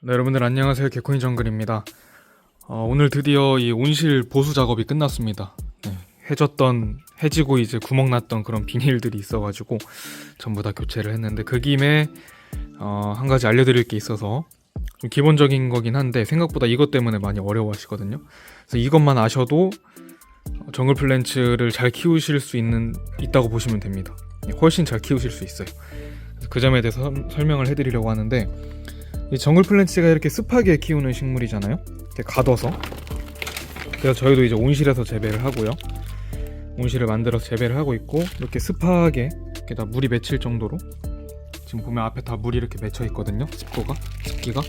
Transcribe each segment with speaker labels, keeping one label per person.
Speaker 1: 네, 여러분들 안녕하세요. 개코인 정글입니다. 오늘 드디어 이 온실 보수 작업이 끝났습니다. 네, 해지고 이제 구멍 났던 그런 비닐들이 있어가지고 전부 다 교체를 했는데, 그 김에 한 가지 알려드릴 게 있어서 좀 기본적인 거긴 한데 생각보다 이것 때문에 많이 어려워하시거든요. 그래서 이것만 아셔도 정글 플랜츠를 잘 키우실 수 있다고 보시면 됩니다. 훨씬 잘 키우실 수 있어요. 그래서 그 점에 대해서 설명을 해드리려고 하는데, 이 정글 플랜츠가 이렇게 습하게 키우는 식물이잖아요. 이렇게 가둬서. 그래서 저희도 이제 온실에서 재배를 하고요. 온실을 만들어서 재배를 하고 있고, 이렇게 습하게 이렇게 다 물이 맺힐 정도로, 지금 보면 앞에 다 물이 이렇게 맺혀 있거든요. 습기가.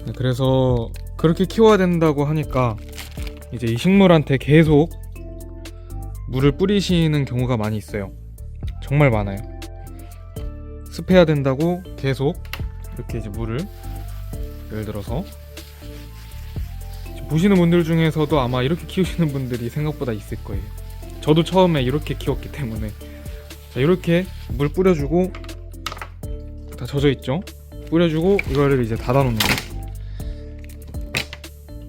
Speaker 1: 네, 그래서 그렇게 키워야 된다고 하니까 이제 이 식물한테 계속 물을 뿌리시는 경우가 많이 있어요. 정말 많아요. 습해야 된다고 계속 이렇게 이제 물을, 예를 들어서 보시는 분들 중에서도 아마 이렇게 키우시는 분들이 생각보다 있을 거예요. 저도 처음에 이렇게 키웠기 때문에. 자, 이렇게 물 뿌려주고, 다 젖어 있죠? 뿌려주고 이거를 이제 닫아놓는 거예요.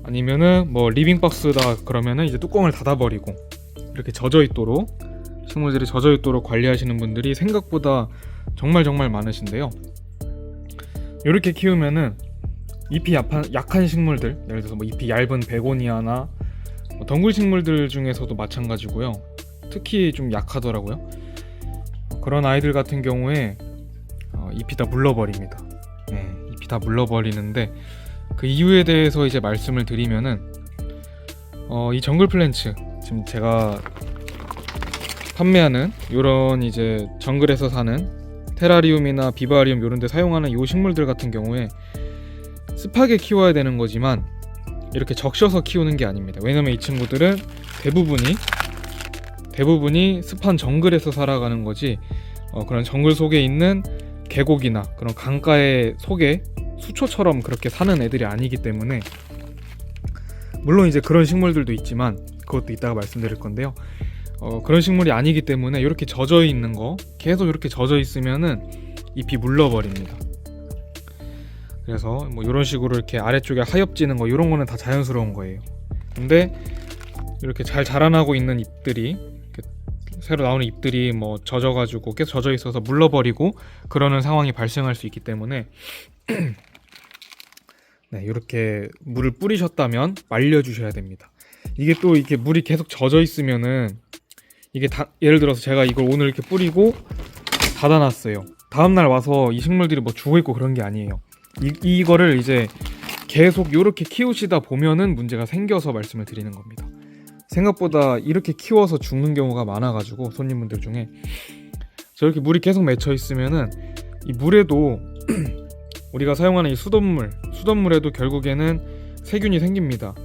Speaker 1: 아니면은 뭐 리빙박스다 그러면은 이제 뚜껑을 닫아버리고, 이렇게 식물들이 젖어 있도록 관리하시는 분들이 생각보다 정말 많으신데요. 이렇게 키우면은 잎이 약한 식물들, 예를 들어서 뭐 잎이 얇은 베고니아나 뭐 덩굴 식물들 중에서도 마찬가지고요. 특히 좀 약하더라고요. 그런 아이들 같은 경우에 잎이 다 물러버립니다. 네, 잎이 다 물러버리는데, 그 이유에 대해서 이제 말씀을 드리면은 이 정글 플랜츠, 지금 제가 판매하는 요런 이제 정글에서 사는 테라리움이나 비바리움 요런 데 사용하는 요 식물들 같은 경우에 습하게 키워야 되는 거지만 이렇게 적셔서 키우는 게 아닙니다. 왜냐면 이 친구들은 대부분이 습한 정글에서 살아가는 거지, 그런 정글 속에 있는 계곡이나 그런 강가의 속에 수초처럼 그렇게 사는 애들이 아니기 때문에, 물론 이제 그런 식물들도 있지만 그것도 이따가 말씀드릴 건데요. 그런 식물이 아니기 때문에 이렇게 젖어 있는 거, 계속 이렇게 젖어 있으면은 잎이 물러버립니다. 그래서 뭐 이런 식으로 이렇게 아래쪽에 하엽지는 거, 이런 거는 다 자연스러운 거예요. 근데 이렇게 잘 자라나고 있는 잎들이, 새로 나오는 잎들이 뭐 젖어가지고 계속 젖어 있어서 물러버리고 그러는 상황이 발생할 수 있기 때문에 네, 이렇게 물을 뿌리셨다면 말려주셔야 됩니다. 이게 또 이렇게 물이 계속 젖어 있으면은 이게 예를 들어서 제가 이걸 오늘 이렇게 뿌리고 닫아놨어요. 다음날 와서 이 식물들이 뭐 죽어있고 그런 게 아니에요. 이거를 이제 계속 이렇게 키우시다 보면은 문제가 생겨서 말씀을 드리는 겁니다. 생각보다 이렇게 키워서 죽는 경우가 많아가지고, 손님분들 중에 저렇게 물이 계속 맺혀 있으면은 이 물에도 우리가 사용하는 이 수돗물에도 결국에는 세균이 생깁니다.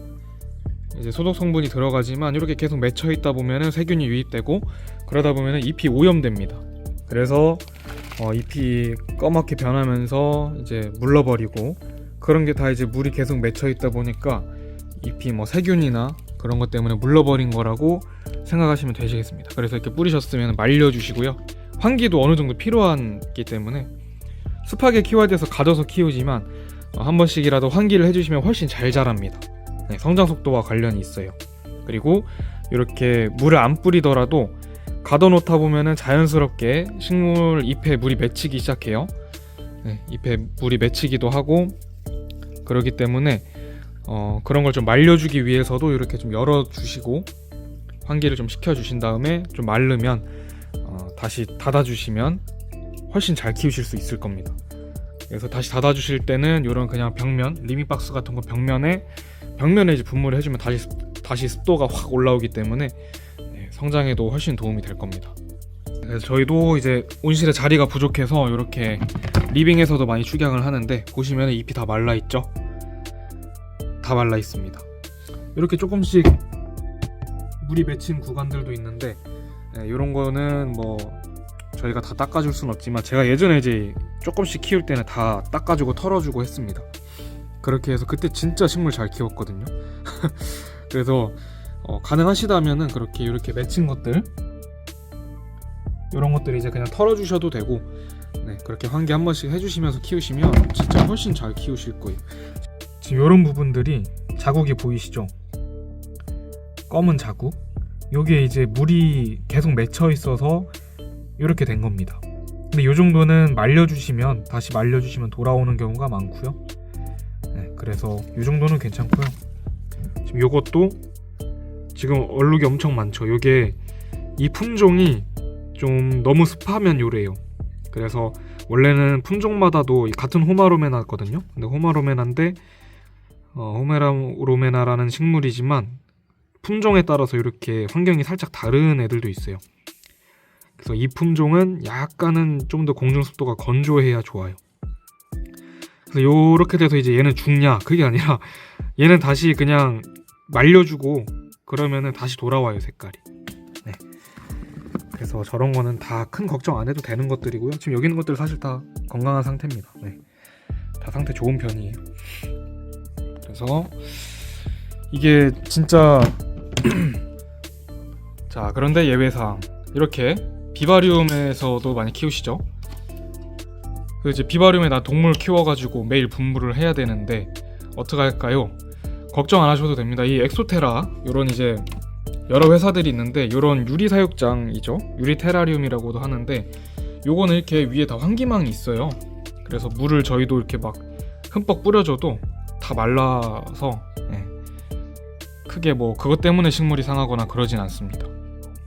Speaker 1: 이제 소독 성분이 들어가지만 이렇게 계속 맺혀 있다 보면은 세균이 유입되고, 그러다 보면은 잎이 오염됩니다. 그래서 잎이 검게 변하면서 이제 물러버리고, 그런 게 다 이제 물이 계속 맺혀 있다 보니까 잎이 뭐 세균이나 그런 것 때문에 물러버린 거라고 생각하시면 되시겠습니다. 그래서 이렇게 뿌리셨으면 말려주시고요. 환기도 어느 정도 필요하기 때문에 습하게 키워야 돼서 가둬서 키우지만 한 번씩이라도 환기를 해주시면 훨씬 잘 자랍니다. 네, 성장 속도와 관련이 있어요. 그리고 이렇게 물을 안 뿌리더라도 가둬놓다 보면은 자연스럽게 식물 잎에 물이 맺히기 시작해요. 네, 잎에 물이 맺히기도 하고, 그렇기 때문에 그런 걸 좀 말려주기 위해서도 이렇게 좀 열어주시고 환기를 좀 시켜주신 다음에 좀 마르면 다시 닫아주시면 훨씬 잘 키우실 수 있을 겁니다. 그래서 다시 닫아주실 때는 이런 그냥 벽면, 리빙박스 같은 거 벽면에 이제 분무를 해주면 다시 습도가 확 올라오기 때문에 성장에도 훨씬 도움이 될 겁니다. 그래서 저희도 이제 온실에 자리가 부족해서 이렇게 리빙에서도 많이 축약을 하는데, 보시면 잎이 다 말라 있죠? 다 말라 있습니다. 이렇게 조금씩 물이 맺힌 구간들도 있는데, 이런 거는 뭐 저희가 다 닦아줄 순 없지만, 제가 예전에 이제 조금씩 키울 때는 다 닦아주고 털어주고 했습니다. 그렇게 해서 그때 진짜 식물 잘 키웠거든요. 그래서 가능하시다면은 그렇게 이렇게 맺힌 것들, 이런 것들 이제 그냥 털어주셔도 되고, 네, 그렇게 환기 한 번씩 해주시면서 키우시면 진짜 훨씬 잘 키우실 거예요. 지금 이런 부분들이 자국이 보이시죠? 검은 자국. 요게 이제 물이 계속 맺혀 있어서 이렇게 된 겁니다. 근데 이 정도는 말려주시면, 다시 말려주시면 돌아오는 경우가 많고요. 네, 그래서 이 정도는 괜찮고요. 지금 요것도 지금 얼룩이 엄청 많죠. 요게 이 품종이 좀 너무 습하면 요래요. 그래서 원래는 품종마다도 같은 호마로메나거든요. 근데 호마로메나인데 호메라로메나라는 식물이지만 품종에 따라서 이렇게 환경이 살짝 다른 애들도 있어요. 그래서 이 품종은 약간은 좀 더 공중 습도가 건조해야 좋아요. 그래서 요렇게 돼서 이제 얘는 죽냐, 그게 아니라 얘는 다시 그냥 말려주고 그러면은 다시 돌아와요, 색깔이. 네. 그래서 저런 거는 다 큰 걱정 안 해도 되는 것들이고요. 지금 여기 있는 것들 사실 다 건강한 상태입니다. 네. 다 상태 좋은 편이에요. 그래서 이게 진짜 자, 그런데 예외사항, 이렇게 비바리움에서도 많이 키우시죠? 그 이제 비바리움에 나 동물 키워가지고 매일 분무를 해야 되는데 어떻게 할까요? 걱정 안 하셔도 됩니다. 이 엑소테라, 요런 이제 여러 회사들이 있는데 요런 유리 사육장이죠. 유리 테라리움이라고도 하는데 요거는 이렇게 위에 다 환기망이 있어요. 그래서 물을 저희도 이렇게 막 흠뻑 뿌려줘도 다 말라서 크게 뭐 그것 때문에 식물이 상하거나 그러진 않습니다.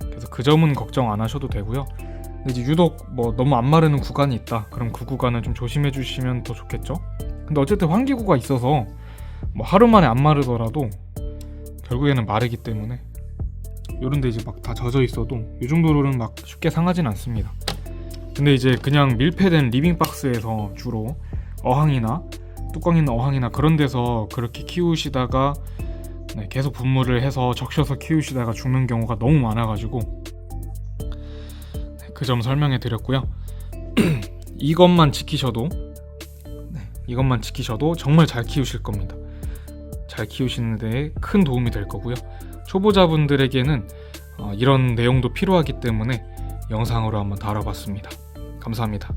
Speaker 1: 그래서 그 점은 걱정 안 하셔도 되고요. 근데 이제 유독 뭐 너무 안 마르는 구간이 있다, 그럼 그 구간은 좀 조심해 주시면 더 좋겠죠. 근데 어쨌든 환기구가 있어서 뭐 하루 만에 안 마르더라도 결국에는 마르기 때문에 요런데 이제 막 다 젖어 있어도 이 정도로는 막 쉽게 상하진 않습니다. 근데 이제 그냥 밀폐된 리빙박스에서 주로 어항이나 뚜껑 있는 어항이나 그런 데서 그렇게 키우시다가 계속 분무를 해서 적셔서 키우시다가 죽는 경우가 너무 많아가지고 그 점 설명해 드렸고요. 이것만 지키셔도 정말 잘 키우실 겁니다. 잘 키우시는 데 큰 도움이 될 거고요. 초보자분들에게는 이런 내용도 필요하기 때문에 영상으로 한번 다뤄봤습니다. 감사합니다.